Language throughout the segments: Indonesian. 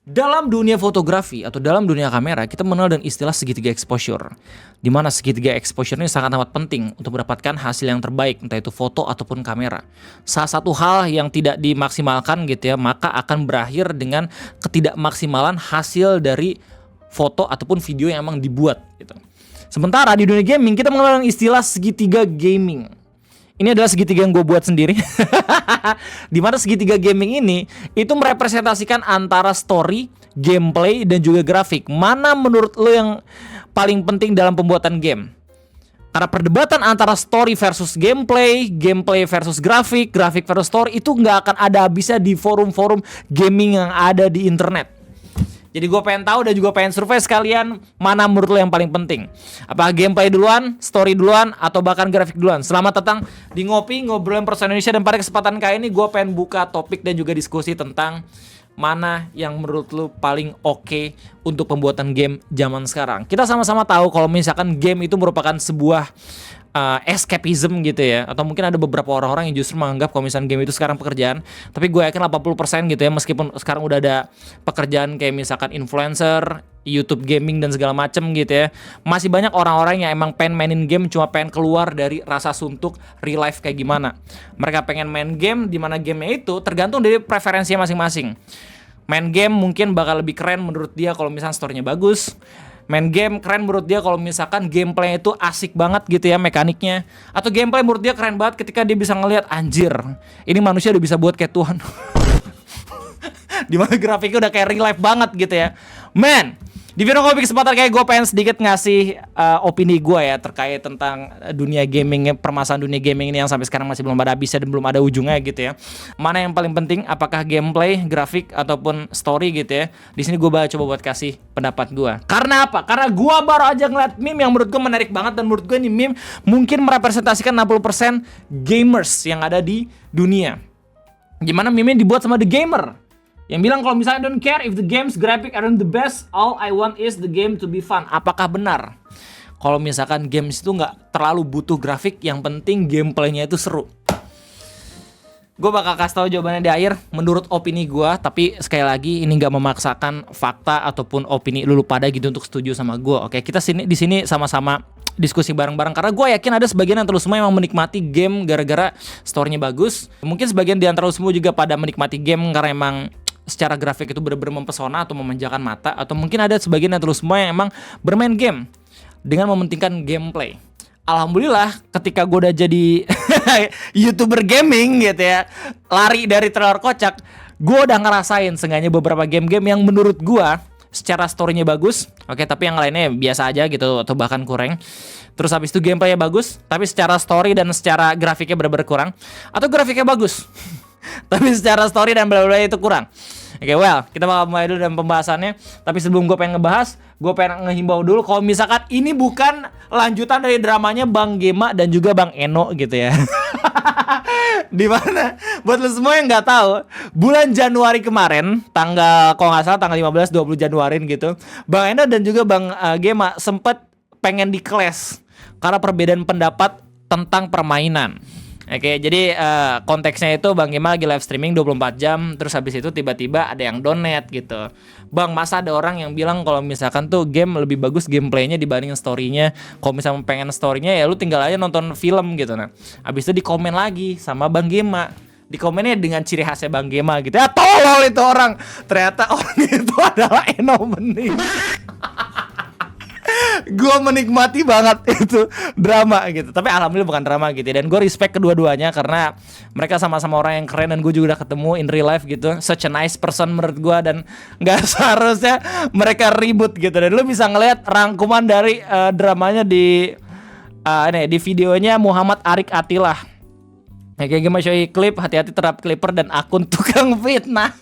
Dalam dunia fotografi atau dalam dunia kamera, kita mengenal dengan istilah segitiga exposure. Di mana segitiga exposure ini sangat amat penting untuk mendapatkan hasil yang terbaik, entah itu foto ataupun kamera. Salah satu hal yang tidak dimaksimalkan gitu ya, maka akan berakhir dengan ketidakmaksimalan hasil dari foto ataupun video yang emang dibuat gitu. Sementara di dunia gaming, kita mengenal dengan istilah segitiga gaming. Ini adalah segitiga yang gue buat sendiri. Dimana segitiga gaming ini itu merepresentasikan antara story, gameplay, dan juga grafik. Mana menurut lo yang paling penting dalam pembuatan game? Karena perdebatan antara story versus gameplay, gameplay versus grafik, grafik versus story itu nggak akan ada habisnya di forum-forum gaming yang ada di internet. Jadi gue pengen tahu dan juga pengen survei sekalian mana menurut lo yang paling penting. Apakah gameplay duluan, story duluan, atau bahkan grafik duluan? Selamat datang di Ngopi, ngobrolin Person Indonesia. Dan pada kesempatan kali ini gue pengen buka topik dan juga diskusi tentang mana yang menurut lo paling oke untuk pembuatan game zaman sekarang. Kita sama-sama tahu kalau misalkan game itu merupakan sebuah escapism gitu ya. Atau mungkin ada beberapa orang-orang yang justru menganggap kalau misalnya game itu sekarang pekerjaan. Tapi gue yakin 80% gitu ya, meskipun sekarang udah ada pekerjaan kayak misalkan influencer, YouTube gaming dan segala macem gitu ya, masih banyak orang-orang yang emang pengen mainin game cuma pengen keluar dari rasa suntuk real life kayak gimana. Mereka pengen main game di mana gamenya itu tergantung dari preferensinya masing-masing. Main game mungkin bakal lebih keren menurut dia kalau misalnya story-nya bagus. Main game keren menurut dia kalau misalkan gameplay itu asik banget gitu ya mekaniknya. Atau gameplay menurut dia keren banget ketika dia bisa ngelihat anjir, ini manusia udah bisa buat kayak Tuhan. Dimana grafiknya udah kayak real life banget gitu ya. Man, di video Ngopi kesempatan kayak gue pengen sedikit ngasih opini gue ya terkait tentang dunia gaming, permasalahan dunia gaming ini yang sampai sekarang masih belum ada habisnya dan belum ada ujungnya gitu ya. Mana yang paling penting, apakah gameplay, grafik ataupun story gitu ya? Di sini gue coba buat kasih pendapat gue. Karena apa? Karena gue baru aja ngeliat meme yang menurut gue menarik banget, dan menurut gue ini meme mungkin merepresentasikan 60% gamers yang ada di dunia. Gimana meme dibuat sama The Gamer yang bilang kalau misalnya don't care if the game's graphic aren't the best, all I want is the game to be fun. Apakah benar kalau misalkan games itu nggak terlalu butuh grafik, yang penting gameplaynya itu seru? Gue bakal kasih tahu jawabannya di akhir menurut opini gue, tapi sekali lagi ini nggak memaksakan fakta ataupun opini lu pada gitu untuk setuju sama gue. Oke, kita di sini sama-sama diskusi bareng-bareng, karena gue yakin ada sebagian antara semua yang menikmati game gara-gara story-nya bagus. Mungkin sebagian di antara semua juga pada menikmati game karena emang secara grafik itu benar-benar mempesona atau memanjakan mata. Atau mungkin ada sebagian yang terus semua yang emang bermain game dengan mementingkan gameplay. Alhamdulillah ketika gue udah jadi YouTuber gaming gitu ya, lari dari trailer kocak, gue udah ngerasain seenggaknya beberapa game-game yang menurut gue secara story-nya bagus, oke, tapi yang lainnya biasa aja gitu atau bahkan kurang. Terus habis itu gameplaynya bagus, tapi secara story dan secara grafiknya benar-benar kurang. Atau grafiknya bagus tapi secara story dan bla bla itu kurang. Oke, well, kita bakal mulai dulu dalam pembahasannya. Tapi sebelum gue pengen ngebahas, gue pengen ngehimbau dulu kalau misalkan ini bukan lanjutan dari dramanya Bang Gema dan juga Bang Eno gitu ya. Dimana buat lo semua yang nggak tahu, bulan Januari kemarin, kalau nggak salah tanggal 15-20 Januari gitu, Bang Eno dan juga Bang Gema sempet pengen di clash karena perbedaan pendapat tentang permainan. Oke, jadi konteksnya itu Bang Gema lagi live streaming 24 jam, terus habis itu tiba-tiba ada yang donate gitu. Bang, masa ada orang yang bilang kalau misalkan tuh game lebih bagus gameplaynya dibanding story-nya. Kalau misalnya pengen story-nya ya lu tinggal aja nonton film gitu. Nah, habis itu dikomen lagi sama Bang Gema. Di komennya dengan ciri khasnya Bang Gema gitu. Ya tolol itu orang. Ternyata orang itu adalah Eno Bening. Gue menikmati banget itu drama gitu. Tapi alhamdulillah bukan drama gitu. Dan gue respect kedua-duanya karena mereka sama-sama orang yang keren. Dan gue juga udah ketemu in real life gitu. Such a nice person menurut gue. Dan gak seharusnya mereka ribut gitu. Dan lu bisa ngeliat rangkuman dari dramanya di videonya Muhammad Arik Atilah. Kayak gimana show klip, hati-hati terhadap clipper dan akun tukang fitnah.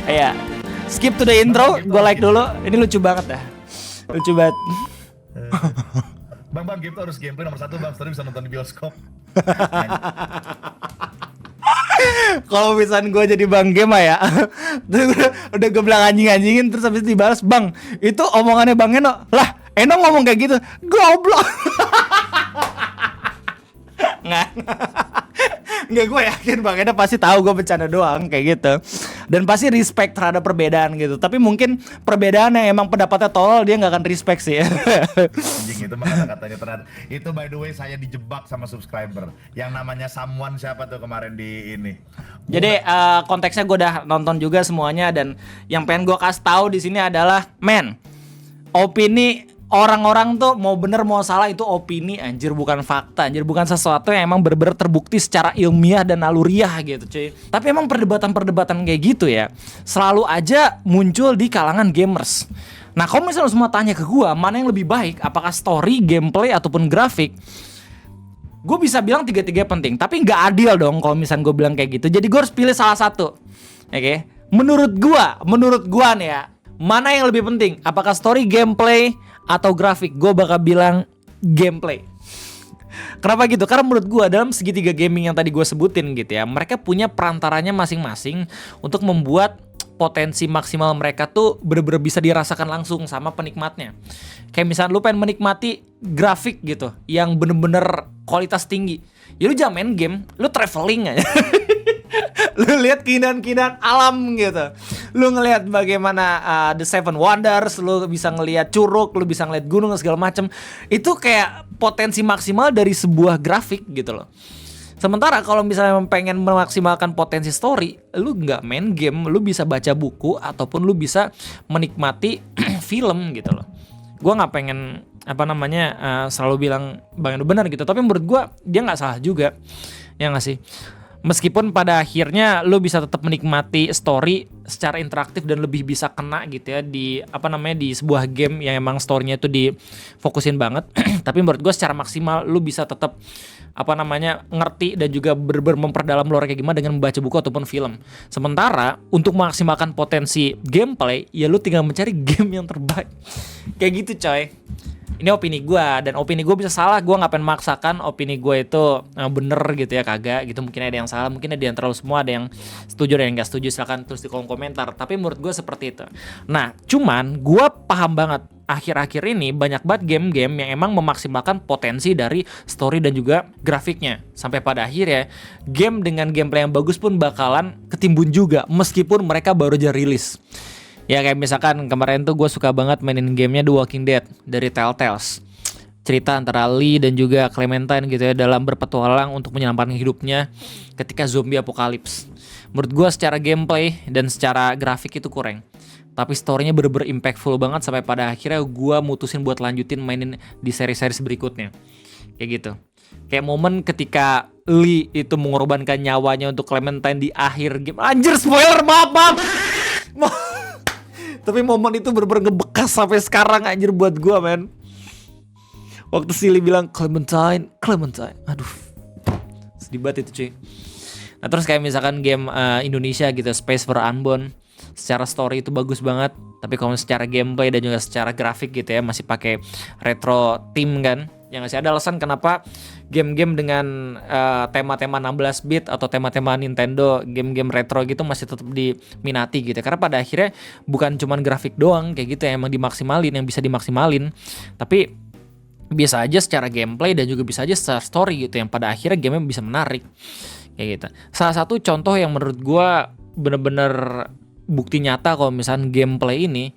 Ya, skip to the intro. Gue like dulu. Ini lucu banget dah. Lucu banget. Bang, game tuh harus gameplay nomor 1 bang, story bisa nonton di bioskop. Kalau misalnya gue jadi Bang Gema ya, udah gue bilang anjing-anjingin, terus habis itu dibalas, Bang, itu omongannya Bang Eno. Lah, Eno ngomong kayak gitu, goblok. Nggak. Nggak, gue yakin Bang Eda pasti tahu gue bercanda doang kayak gitu. Dan pasti respect terhadap perbedaan gitu. Tapi mungkin perbedaan yang emang pendapatnya tolol, dia nggak akan respect sih. Anjing, itu mah kata-katanya ternyata. Itu by the way saya dijebak sama subscriber. Yang namanya Someone siapa tuh kemarin di ini. Jadi konteksnya gue udah nonton juga semuanya, dan yang pengen gue kasih tahu di sini adalah, men, opini orang-orang tuh mau bener mau salah itu opini anjir, bukan fakta anjir, bukan sesuatu yang emang bener-bener terbukti secara ilmiah dan naluriah gitu cuy. Tapi emang perdebatan-perdebatan kayak gitu ya selalu aja muncul di kalangan gamers. Nah kalau misalnya semua tanya ke gua mana yang lebih baik, apakah story, gameplay ataupun grafik, gue bisa bilang tiga-tiga penting. Tapi nggak adil dong kalau misalnya gue bilang kayak gitu. Jadi gue harus pilih salah satu. Oke. Menurut gua nih ya, mana yang lebih penting? Apakah story, gameplay, atau grafik? Gue bakal bilang gameplay. Kenapa gitu? Karena menurut gue dalam segitiga gaming yang tadi gue sebutin gitu ya, mereka punya perantaranya masing-masing untuk membuat potensi maksimal mereka tuh bener-bener bisa dirasakan langsung sama penikmatnya. Kayak misalnya lu pengen menikmati grafik gitu yang bener-bener kualitas tinggi, ya lu jangan main game, lu traveling aja. Lu lihat keindahan-keindahan alam gitu. Lu ngelihat bagaimana The Seven Wonders, lu bisa ngelihat curug, lu bisa ngelihat gunung segala macem. Itu kayak potensi maksimal dari sebuah grafik gitu loh. Sementara kalau misalnya pengen memaksimalkan potensi story, lu nggak main game, lu bisa baca buku ataupun lu bisa menikmati film gitu loh. Gua nggak pengen selalu bilang Bang Endo benar gitu, tapi menurut gua dia nggak salah juga, ya nggak sih? Meskipun pada akhirnya lu bisa tetap menikmati story secara interaktif dan lebih bisa kena gitu ya di di sebuah game yang emang story-nya itu difokusin banget. Tapi menurut gue secara maksimal lu bisa tetap ngerti dan juga memperdalam lore kayak gimana dengan membaca buku ataupun film. Sementara untuk memaksimalkan potensi gameplay, ya lu tinggal mencari game yang terbaik. Kayak gitu coy. Ini opini gue, dan opini gue bisa salah. Gue gak pengen memaksakan opini gue itu bener gitu ya, kagak gitu. Mungkin ada yang salah, mungkin ada yang terlalu semua, ada yang setuju, ada yang gak setuju. Silahkan tulis di kolom komentar. Tapi menurut gue seperti itu. Nah cuman gue paham banget akhir-akhir ini banyak banget game-game yang emang memaksimalkan potensi dari story dan juga grafiknya. Sampai pada akhirnya game dengan gameplay yang bagus pun bakalan ketimbun juga meskipun mereka baru aja rilis. Ya kayak misalkan kemarin tuh gue suka banget mainin gamenya The Walking Dead dari Telltales. Cerita antara Lee dan juga Clementine gitu ya dalam berpetualang untuk menyelamatkan hidupnya ketika zombie apokalips. Menurut gue secara gameplay dan secara grafik itu kurang, tapi story-nya bener-bener impactful banget sampai pada akhirnya gue mutusin buat lanjutin mainin di seri-seri berikutnya. Kayak gitu. Kayak momen ketika Lee itu mengorbankan nyawanya untuk Clementine di akhir game. Anjir, spoiler, maaf. Tapi momen itu bener-bener ngebekas sampai sekarang anjir buat gue, men. Waktu si Lee bilang Clementine. Aduh, sedih banget itu cuy. Nah terus kayak misalkan game Indonesia gitu, Space for Unbound. Secara story itu bagus banget, tapi kalau secara gameplay dan juga secara grafik gitu ya masih pakai retro theme kan. Yang masih ada alasan kenapa game-game dengan tema-tema 16 bit atau tema-tema Nintendo, game-game retro gitu masih tetap diminati gitu. Karena pada akhirnya bukan cuman grafik doang kayak gitu yang emang dimaksimalin, yang bisa dimaksimalin, tapi bisa aja secara gameplay dan juga bisa aja secara story gitu yang pada akhirnya game bisa menarik kayak gitu. Salah satu contoh yang menurut gua bener-bener bukti nyata kalau misalnya gameplay ini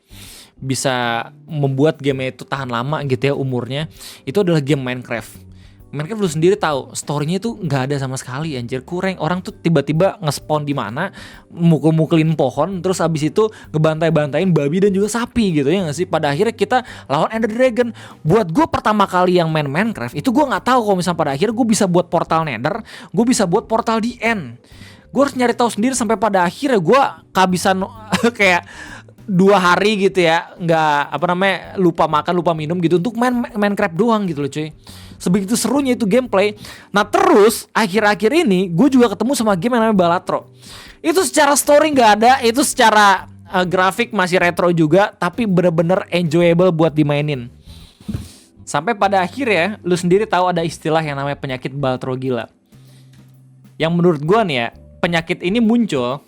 bisa membuat game itu tahan lama gitu ya umurnya, itu adalah game Minecraft. Minecraft lu sendiri tahu story-nya itu nggak ada sama sekali anjir, kurang. Orang tuh tiba-tiba nge-spawn di mana, mukul-mukulin pohon, terus abis itu ngebantai-bantain babi dan juga sapi gitu ya nggak sih. Pada akhirnya kita lawan Ender Dragon. Buat gue pertama kali yang main Minecraft itu gue nggak tahu kalau misalnya pada akhirnya gue bisa buat portal Nether, gue bisa buat portal di End. Gue harus nyari tahu sendiri sampai pada akhirnya gue kehabisan kayak 2 hari gitu ya, nggak lupa makan, lupa minum gitu untuk main Minecraft doang gitu loh cuy. Sebegitu serunya itu gameplay. Nah terus akhir-akhir ini gue juga ketemu sama game yang namanya Balatro. Itu secara story nggak ada, itu secara grafik masih retro juga, tapi bener-bener enjoyable buat dimainin. Sampai pada akhirnya lu sendiri tahu ada istilah yang namanya penyakit Balatro gila. Yang menurut gue nih ya, penyakit ini muncul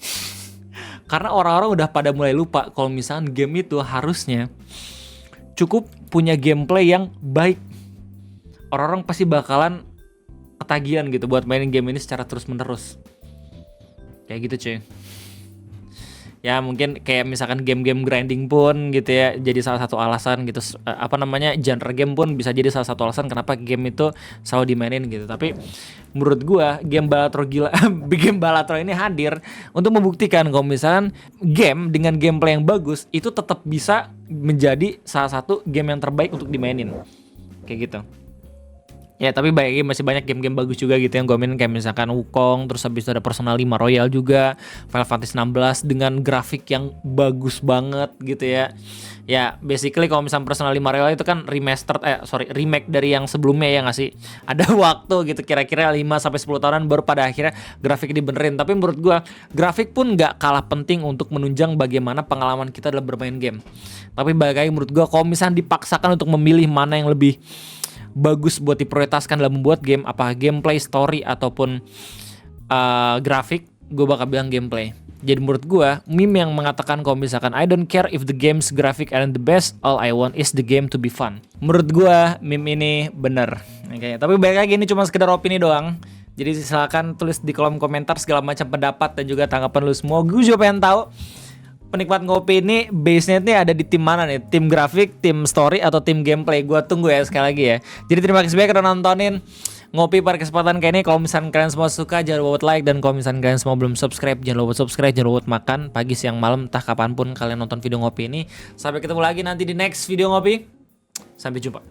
karena orang-orang udah pada mulai lupa kalau misalnya game itu harusnya cukup punya gameplay yang baik. Orang-orang pasti bakalan ketagihan gitu buat mainin game ini secara terus menerus. Kayak gitu cuy. Ya mungkin kayak misalkan game-game grinding pun gitu ya jadi salah satu alasan gitu, genre game pun bisa jadi salah satu alasan kenapa game itu selalu dimainin gitu. Tapi menurut gua game Balatro gila game Balatro ini hadir untuk membuktikan kalau misalkan game dengan gameplay yang bagus itu tetap bisa menjadi salah satu game yang terbaik untuk dimainin. Kayak gitu. Ya tapi masih banyak game-game bagus juga gitu yang gue mainin kayak misalkan Wukong, terus habis itu ada Persona 5 Royal juga, Final Fantasy 16 dengan grafik yang bagus banget gitu ya. Ya basically kalau misalnya Persona 5 Royal itu kan remake dari yang sebelumnya ya nggak sih? Ada waktu gitu kira-kira 5-10 tahunan baru pada akhirnya grafik dibenerin. Tapi menurut gue grafik pun nggak kalah penting untuk menunjang bagaimana pengalaman kita dalam bermain game. Tapi balik lagi menurut gue kalau misalnya dipaksakan untuk memilih mana yang lebih bagus buat diprioritaskan dalam membuat game, apa gameplay, story ataupun grafik, gue bakal bilang gameplay. Jadi menurut gue meme yang mengatakan kalau misalkan I don't care if the game's graphic aren't the best, all I want is the game to be fun. Menurut gue meme ini bener. Okay. Tapi balik lagi ini cuma sekedar opini doang. Jadi silakan tulis di kolom komentar segala macam pendapat dan juga tanggapan lu semua. Gue juga pengen tahu penikmat ngopi ini base-nya nih ada di tim mana nih? Tim grafik, tim story, atau tim gameplay? Gua tunggu ya sekali lagi ya. Jadi terima kasih banyak udah nontonin ngopi pada kesempatan kayak ini. Kalau misalnya kalian semua suka jangan lupa buat like, dan kalau misalnya kalian semua belum subscribe jangan lupa subscribe, jangan lupa buat makan pagi, siang, malam, entah kapanpun kalian nonton video ngopi ini. Sampai ketemu lagi nanti di next video ngopi. Sampai jumpa.